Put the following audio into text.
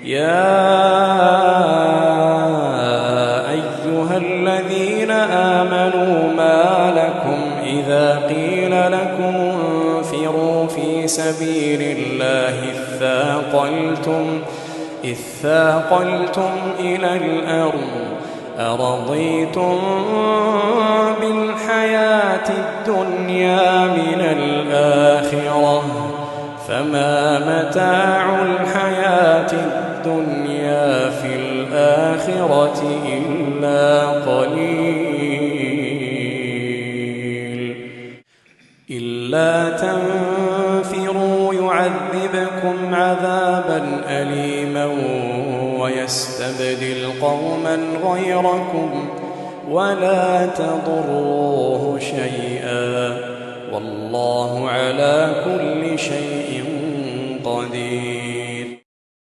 يا أيها الذين آمنوا ما لكم إذا قيل لكم انفروا في سبيل الله إذ ثاقلتم إلى الأرض أرضيتم بالحياة الدنيا من الآخرة فما متاع الحياة الدنيا في الآخرة إلا قليل إلا تنفروا يعذبكم عذابا أليما ويستبدل قوما غيركم ولا تضروه شيئا والله على كل شيء قدير.